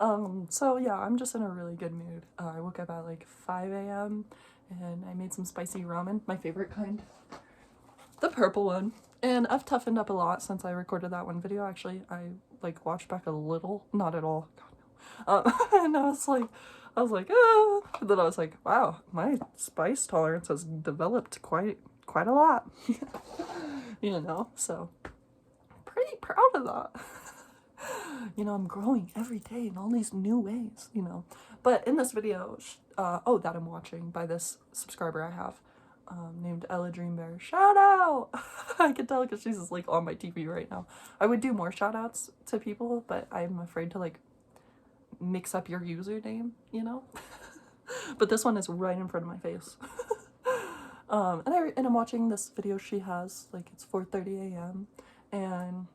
So yeah, I'm just in a really good mood. I woke up at like 5 a.m. and I made some spicy ramen, my favorite kind, the purple one. And I've toughened up a lot since I recorded that one video. Actually, I like watched back a little, not at all. God, no. And I was like, ah. And then I was like, wow, my spice tolerance has developed quite a lot. You know, so pretty proud of that. You know, I'm growing every day in all these new ways, you know. But in this video, that I'm watching by this subscriber I have, named Ella Dream Bear. Shout out! I can tell because she's just like on my TV right now. I would do more shout outs to people, but I'm afraid to like mix up your username, you know? But this one is right in front of my face. And I'm watching this video she has, like it's 4:30 a.m. and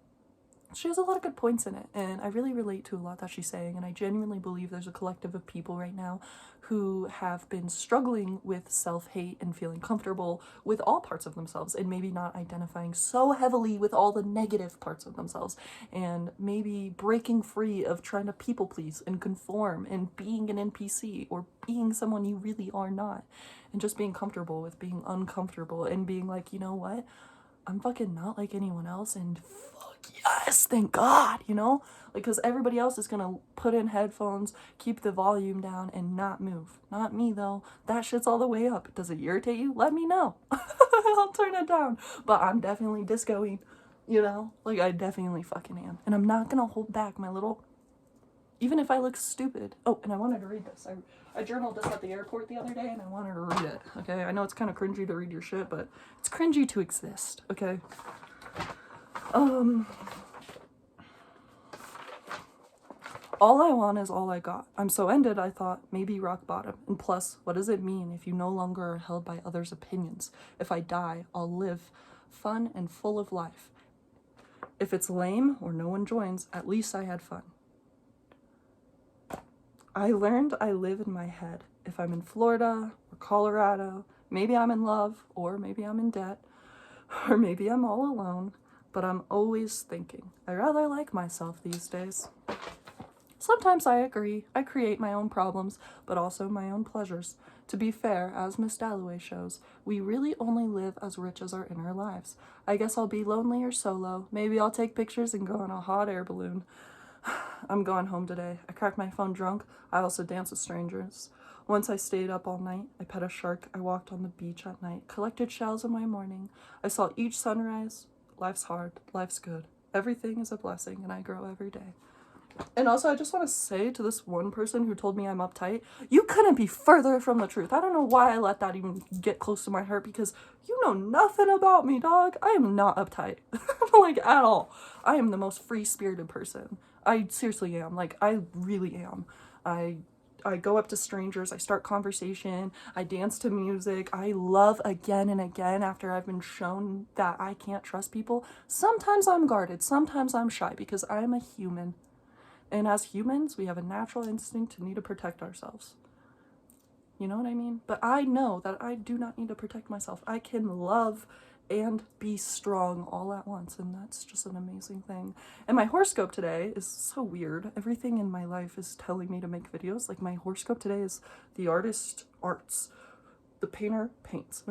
she has a lot of good points in it, and I really relate to a lot that she's saying, and I genuinely believe there's a collective of people right now who have been struggling with self-hate and feeling comfortable with all parts of themselves, and maybe not identifying so heavily with all the negative parts of themselves, and maybe breaking free of trying to people please and conform and being an NPC or being someone you really are not, and just being comfortable with being uncomfortable and being like, you know what? I'm fucking not like anyone else, and fuck yes, thank God, you know? Like, because everybody else is gonna put in headphones, keep the volume down, and not move. Not me, though. That shit's all the way up. Does it irritate you? Let me know. I'll turn it down. But I'm definitely discoing, you know? Like, I definitely fucking am. And I'm not gonna hold back my little... Even if I look stupid. Oh, and I wanted to read this. I journaled this at the airport the other day, and I wanted to read it, okay? I know it's kind of cringy to read your shit, but it's cringy to exist, okay? All I want is all I got. I'm so ended, I thought, maybe rock bottom. And plus, what does it mean if you no longer are held by others' opinions? If I die, I'll live fun and full of life. If it's lame or no one joins, at least I had fun. I learned I live in my head. If I'm in Florida or Colorado, maybe I'm in love, or maybe I'm in debt, or maybe I'm all alone, but I'm always thinking. I rather like myself these days. Sometimes I agree. I create my own problems, but also my own pleasures. To be fair, as Miss Dalloway shows, we really only live as rich as our inner lives. I guess I'll be lonely or solo. Maybe I'll take pictures and go on a hot air balloon. I'm going home today. I cracked my phone drunk. I also dance with strangers. Once I stayed up all night. I pet a shark. I walked on the beach at night. Collected shells in my morning. I saw each sunrise. Life's hard. Life's good. Everything is a blessing, and I grow every day. And also, I just want to say to this one person who told me I'm uptight, you couldn't be further from the truth. I don't know why I let that even get close to my heart, because you know nothing about me, dog. I am not uptight. Like, at all. I am the most free-spirited person. I seriously am. Like, I really am. I go up to strangers, I start conversation, I dance to music, I love again and again after I've been shown that I can't trust people. Sometimes I'm guarded, sometimes I'm shy, because I'm a human. And as humans, we have a natural instinct to need to protect ourselves. You know what I mean? But I know that I do not need to protect myself. I can love and be strong all at once, and that's just an amazing thing. And my horoscope today is so weird. Everything in my life is telling me to make videos. Like, my horoscope today is the artist arts, the painter paints,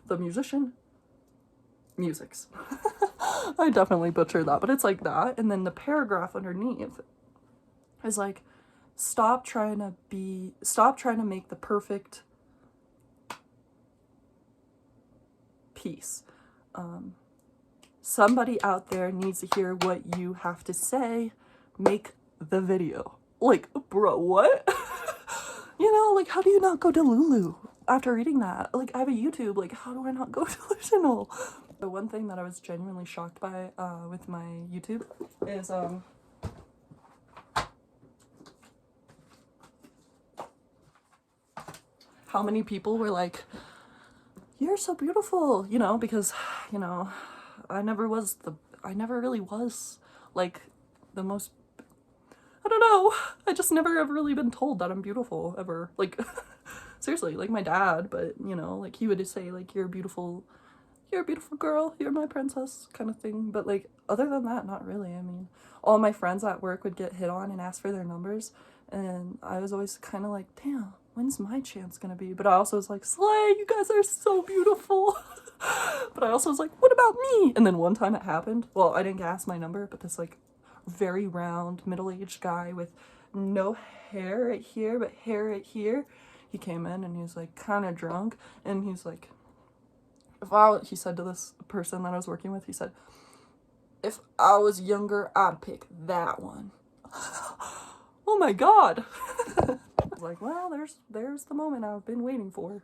the musician musics. I definitely butchered that, but it's like that. And then the paragraph underneath is like, stop trying to make the perfect piece. Somebody out there needs to hear what you have to say. Make the video. Like, bro, what? You know, like, how do you not go to Lulu after reading that? Like, I have a YouTube. Like, how do I not go delusional? The one thing that I was genuinely shocked by with my YouTube is how many people were like, you're so beautiful, you know, because, you know, I never really was like the most, I don't know, I just never have really been told that I'm beautiful ever, like seriously, like my dad. But you know, like he would say like, you're beautiful you're a beautiful girl, you're my princess kind of thing. But like, other than that, not really. I mean, all my friends at work would get hit on and ask for their numbers, and I was always kind of like, damn, when's my chance gonna be? But I also was like, slay, you guys are so beautiful. But I also was like, what about me? And then one time it happened, well, I didn't get asked my number, but this like very round middle-aged guy with no hair right here but hair right here, he came in and he was like kind of drunk, and he's like, he said to this person that I was working with, he said, if I was younger, I'd pick that one. Oh my god. I was like, well, there's the moment I've been waiting for.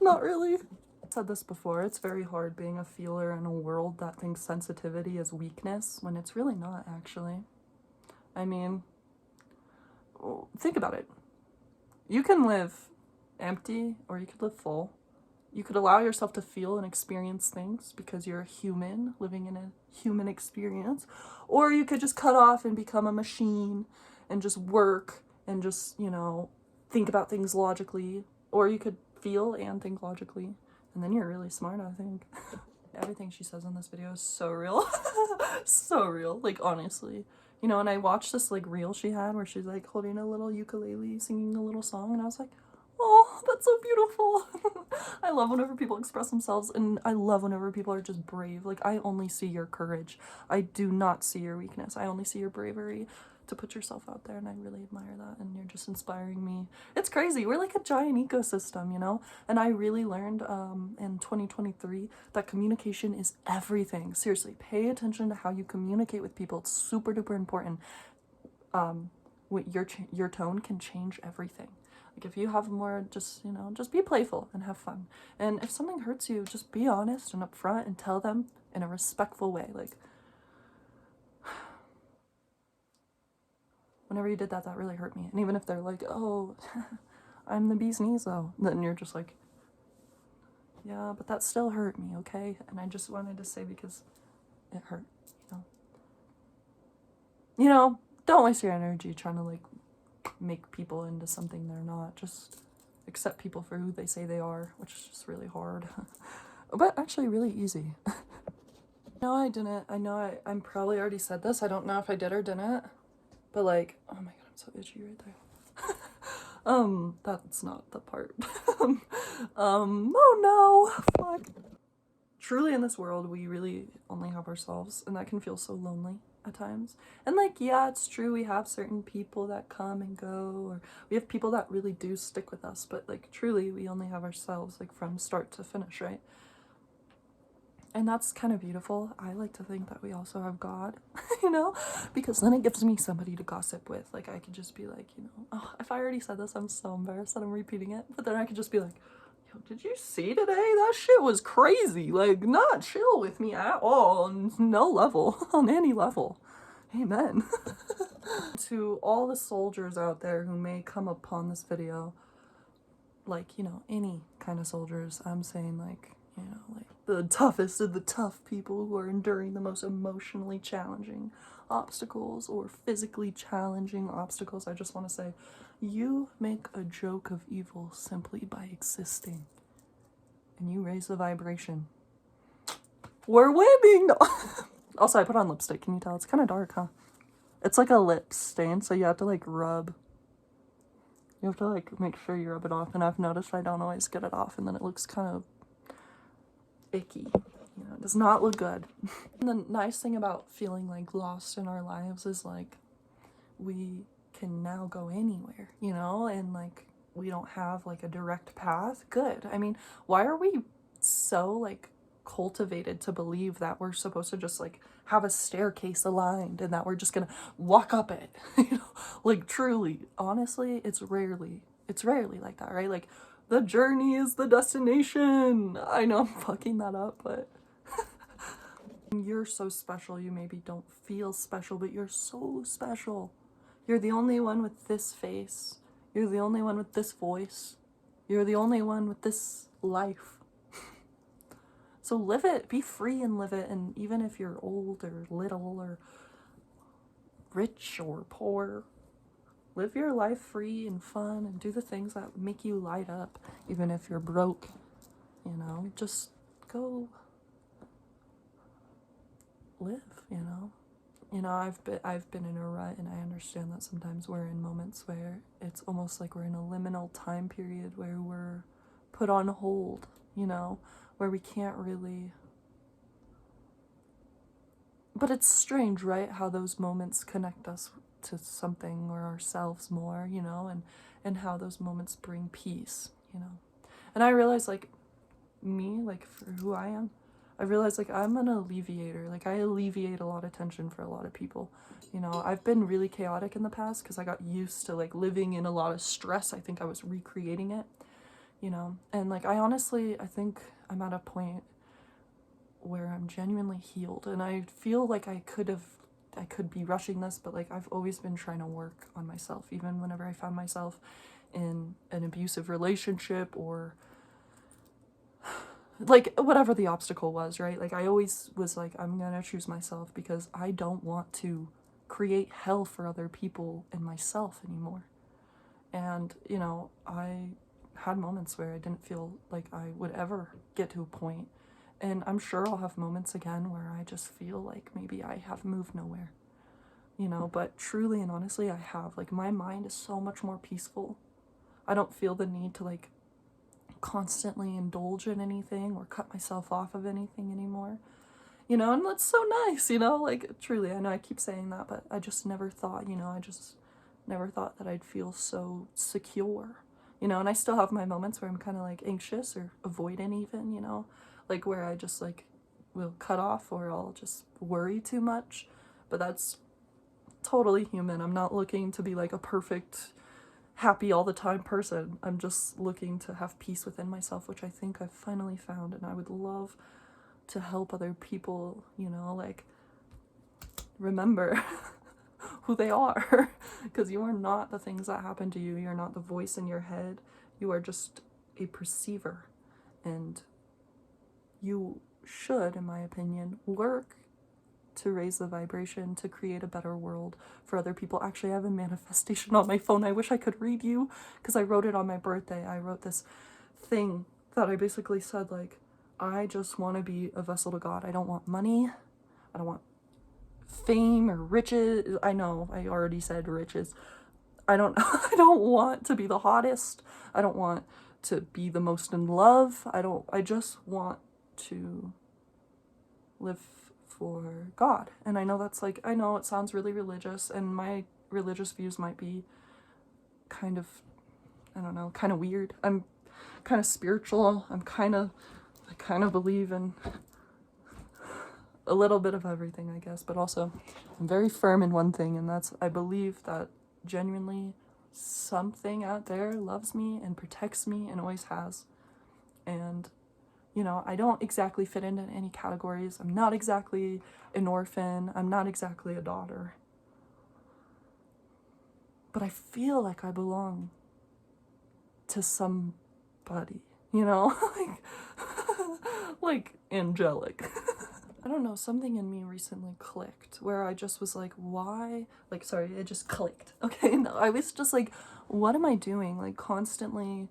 Not really. I've said this before, it's very hard being a feeler in a world that thinks sensitivity is weakness when it's really not, actually. I mean, think about it. You can live empty or you could live full. You could allow yourself to feel and experience things because you're a human living in a human experience. Or you could just cut off and become a machine and just work and just, you know, think about things logically. Or you could feel and think logically. And then you're really smart, I think. Everything she says in this video is so real. So real, like, honestly. You know, and I watched this, like, reel she had where she's, like, holding a little ukulele, singing a little song, and I was like, oh, that's so beautiful. I love whenever people express themselves, and I love whenever people are just brave. Like, I only see your courage. I do not see your weakness. I only see your bravery to put yourself out there, and I really admire that, and you're just inspiring me. It's crazy. We're like a giant ecosystem, you know? And I really learned in 2023 that communication is everything. Seriously, pay attention to how you communicate with people. It's super duper important. Your tone can change everything. Like, if you have more, just, you know, just be playful and have fun. And if something hurts you, just be honest and upfront and tell them in a respectful way. Like, whenever you did that, that really hurt me. And even if they're like, oh, I'm the bee's knees though, then you're just like, yeah, but that still hurt me, okay? And I just wanted to say, because it hurt, you know? You know, don't waste your energy trying to, like, make people into something they're not. Just accept people for who they say they are, which is just really hard. But actually really easy. No, I didn't. I know I'm probably already said this. I don't know if I did or didn't. But, like, oh my god, I'm so itchy right there. That's not the part. Oh no, fuck. Truly in this world, we really only have ourselves, and that can feel so lonely at times. And, like, yeah, it's true, we have certain people that come and go, or we have people that really do stick with us, but, like, truly, we only have ourselves, like, from start to finish, right? And that's kind of beautiful. I like to think that we also have God, you know, because then it gives me somebody to gossip with. Like, I could just be like, you know, oh, if I already said this, I'm so embarrassed that I'm repeating it. But then I could just be like, yo, did you see today? That shit was crazy. Like, not chill with me at all, on no level, on any level. Amen. To all the soldiers out there who may come upon this video, like, you know, any kind of soldiers, I'm saying, like, you know, like, the toughest of the tough people who are enduring the most emotionally challenging obstacles or physically challenging obstacles, I just want to say, you make a joke of evil simply by existing. And you raise the vibration. We're winning! Also, I put on lipstick, can you tell? It's kind of dark, huh? It's like a lip stain, so you have to, like, rub. You have to, like, make sure you rub it off, and I've noticed I don't always get it off, and then it looks kind of icky. You know, it does not look good. And the nice thing about feeling, like, lost in our lives is, like, we can now go anywhere, you know, and, like, we don't have, like, a direct path. Good. I mean, why are we so, like, cultivated to believe that we're supposed to just, like, have a staircase aligned and that we're just gonna walk up it? You know, like, truly, honestly, it's rarely like that, right? Like, the journey is the destination. I know I'm fucking that up, but you're so special. You maybe don't feel special, but you're so special. You're the only one with this face. You're the only one with this voice. You're the only one with this life. So live it. Be free and live it. And even if you're old or little or rich or poor, live your life free and fun and do the things that make you light up, even if you're broke, you know, just go live, you know? You know, I've been in a rut, and I understand that sometimes we're in moments where it's almost like we're in a liminal time period where we're put on hold, you know, where we can't really. But it's strange, right? How those moments connect us to something or ourselves more, you know, and how those moments bring peace, you know. And I realize, like, me, like, for who I am, I realize, like, I'm an alleviator. Like, I alleviate a lot of tension for a lot of people. You know, I've been really chaotic in the past because I got used to, like, living in a lot of stress. I think I was recreating it, you know. And, like, I think I'm at a point where I'm genuinely healed. And I feel like I could be rushing this, but, like, I've always been trying to work on myself, even whenever I found myself in an abusive relationship or like whatever the obstacle was, right? Like, I always was like, I'm gonna choose myself because I don't want to create hell for other people and myself anymore. And, you know, I had moments where I didn't feel like I would ever get to a point. And I'm sure I'll have moments again where I just feel like maybe I have moved nowhere, you know, but truly and honestly, I have. Like, my mind is so much more peaceful. I don't feel the need to, like, constantly indulge in anything or cut myself off of anything anymore, you know. And that's so nice, you know, like, truly. I know I keep saying that, but I just never thought, you know, I just never thought that I'd feel so secure, you know. And I still have my moments where I'm kind of like anxious or avoidant even, you know, like where I just like will cut off or I'll just worry too much, but that's totally human. I'm not looking to be like a perfect happy all the time person. I'm just looking to have peace within myself, which I think I've finally found, and I would love to help other people, you know, like, remember who they are, because you are not the things that happen to you. You're not the voice in your head. You are just a perceiver, and you should, in my opinion, work to raise the vibration, to create a better world for other people. Actually, I have a manifestation on my phone. I wish I could read you because I wrote it on my birthday. I wrote this thing that I basically said, like, I just want to be a vessel to God. I don't want money. I don't want fame or riches. I know I already said riches. I don't I don't want to be the hottest. I don't want to be the most in love. I just want to live for God. And I know that's like, I know it sounds really religious, and my religious views might be kind of, I don't know, kind of weird. I'm kind of spiritual. I kind of believe in a little bit of everything, I guess, but also I'm very firm in one thing, and that's, I believe that genuinely something out there loves me and protects me and always has. And, you know, I don't exactly fit into any categories. I'm not exactly an orphan. I'm not exactly a daughter. But I feel like I belong to somebody, you know? like angelic. I don't know, something in me recently clicked where I just was like, why? Like, sorry, it just clicked. Okay, no, I was just like, what am I doing? Like, constantly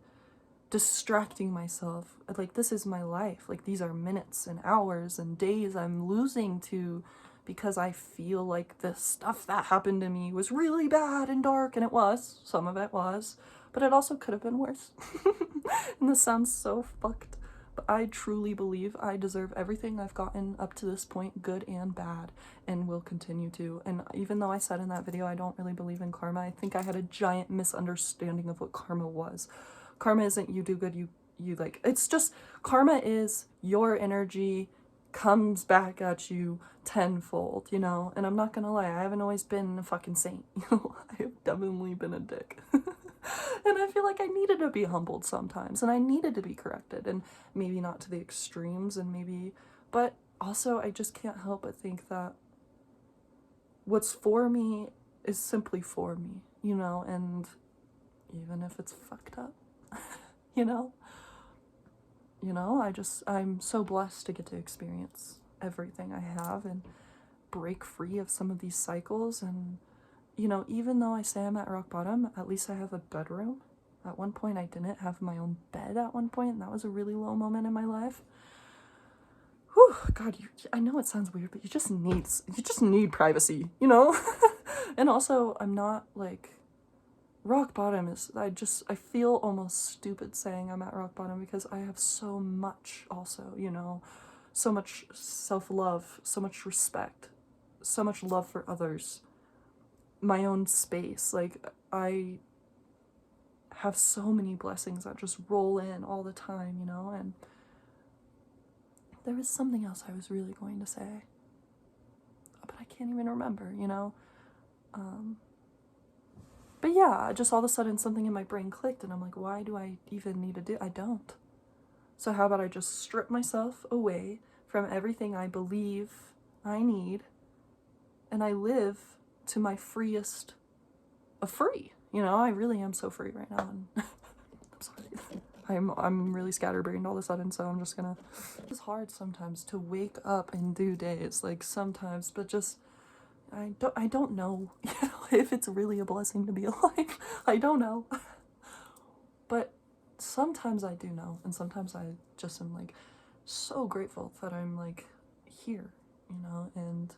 distracting myself. Like, this is my life. Like, these are minutes and hours and days I'm losing to because I feel like the stuff that happened to me was really bad and dark, and it was. Some of it was. But it also could have been worse. And this sounds so fucked. But I truly believe I deserve everything I've gotten up to this point, good and bad, and will continue to. And even though I said in that video I don't really believe in karma, I think I had a giant misunderstanding of what karma was. Karma isn't you do good, you like, it's just, karma is your energy comes back at you tenfold, you know. And I'm not gonna lie, I haven't always been a fucking saint, you know. I have definitely been a dick. And I feel like I needed to be humbled sometimes, and I needed to be corrected, and maybe not to the extremes, and maybe, but also I just can't help but think that what's for me is simply for me, you know. And even if it's fucked up, you know, I'm so blessed to get to experience everything I have and break free of some of these cycles. And, you know, even though I say I'm at rock bottom, at least I have a bedroom. At one point I didn't have my own bed at one point, and that was a really low moment in my life. Whew, God, I know it sounds weird, but you just need privacy, you know? And also, I'm not, like, rock bottom is, I feel almost stupid saying I'm at rock bottom because I have so much also, you know? So much self-love, so much respect, so much love for others, my own space. Like, I have so many blessings that just roll in all the time, you know? And there was something else I was really going to say, but I can't even remember, you know? But yeah, just all of a sudden something in my brain clicked and I'm like, why do I even need to do? I don't. So how about I just strip myself away from everything I believe I need and I live to my freest of free. You know, I really am so free right now. And I'm sorry. I'm really scatterbrained all of a sudden, so I'm just gonna... It's hard sometimes to wake up and do days, like sometimes, but just... I don't know, you know, if it's really a blessing to be alive. I don't know. But sometimes I do know, and sometimes I just am, like, so grateful that I'm, like, here, you know, and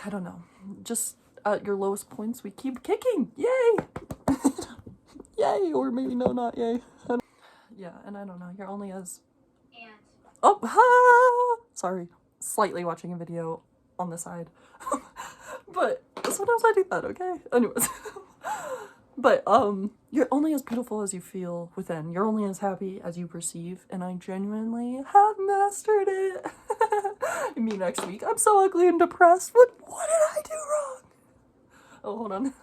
I don't know. Just at your lowest points, we keep kicking. Yay! Yay! Or maybe no, not yay. Yeah, and I don't know. You're only as... Oh, ha! Sorry. Slightly watching a video on the side. But sometimes I do that, okay? Anyways. But, you're only as beautiful as you feel within. You're only as happy as you perceive, and I genuinely have mastered it. Me next week. I'm so ugly and depressed. What did I do wrong? Oh, hold on.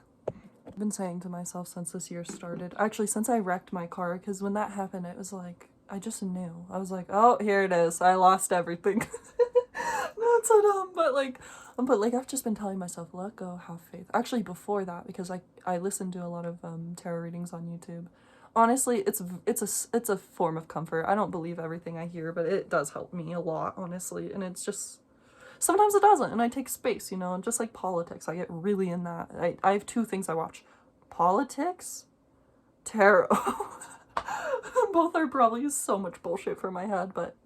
I've been saying to myself since this year started, actually since I wrecked my car, because when that happened, it was like, I just knew. I was like, oh, here it is. I lost everything. That's so dumb, but like I've just been telling myself, let go, have faith. Actually, before that, because I listened to a lot of tarot readings on YouTube. Honestly, it's a form of comfort. I don't believe everything I hear, but it does help me a lot, honestly. And it's just, sometimes it doesn't, and I take space, you know. And just like politics, I get really in that. I have two things I watch: politics, tarot. Both are probably so much bullshit for my head, but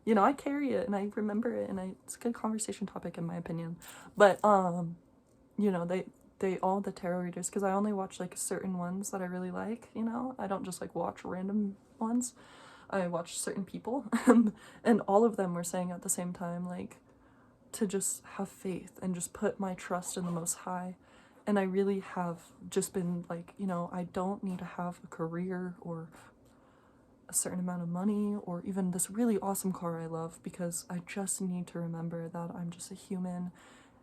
you know, I carry it and I remember it, and it's a good conversation topic in my opinion. But you know, they all, the tarot readers, because I only watch like certain ones that I really like, you know. I don't just like watch random ones. I watch certain people and all of them were saying at the same time, like, to just have faith and just put my trust in the Most High. And I really have just been like, you know, I don't need to have a career or a certain amount of money or even this really awesome car I love, because I just need to remember that I'm just a human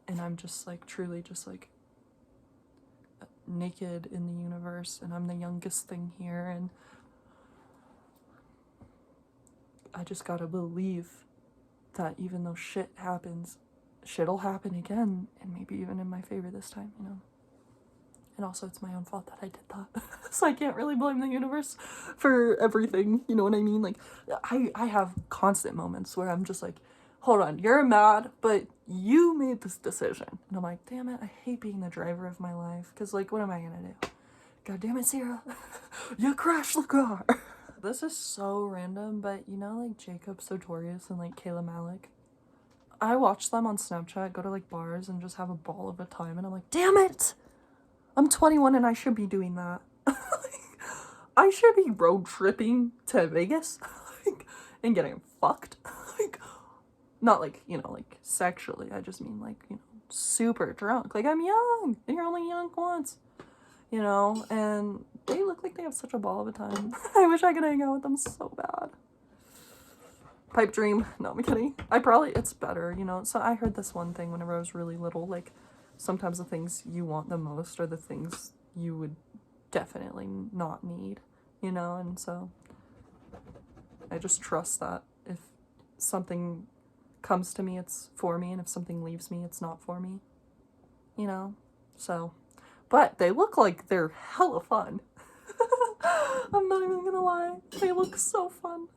and I'm just like truly just like naked in the universe, and I'm the youngest thing here, and I just gotta believe that even though shit happens, shit'll happen again, and maybe even in my favor this time, you know. And also, it's my own fault that I did that. So I can't really blame the universe for everything, you know what I mean? Like, I have constant moments where I'm just like, hold on, you're mad, but you made this decision. And I'm like, damn it, I hate being the driver of my life. Because, like, what am I gonna do? God damn it, Sierra. You crashed the car. This is so random, but you know, like, Jacob Sartorius and, like, Kayla Malik? I watch them on Snapchat, go to, like, bars and just have a ball of a time. And I'm like, damn it! I'm 21 and I should be doing that. I should be road tripping to Vegas and getting fucked. Not like, you know, like sexually. I just mean like, you know, super drunk. Like, I'm young and you're only young once, you know, and they look like they have such a ball of a time. I wish I could hang out with them so bad. Pipe dream. No, I'm kidding. It's better, you know. So I heard this one thing whenever I was really little, like, sometimes the things you want the most are the things you would definitely not need, you know. And so I just trust that if something comes to me, it's for me, and if something leaves me, it's not for me, you know. So, but they look like they're hella fun. I'm not even gonna lie, they look so fun.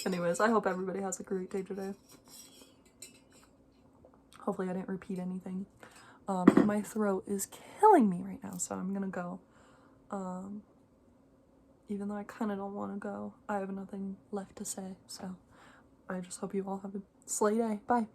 Anyways, I hope everybody has a great day today. Hopefully I didn't repeat anything. My throat is killing me right now, so I'm gonna go. even though I kind of don't want to go, I have nothing left to say. So I just hope you all have a slay day. Bye.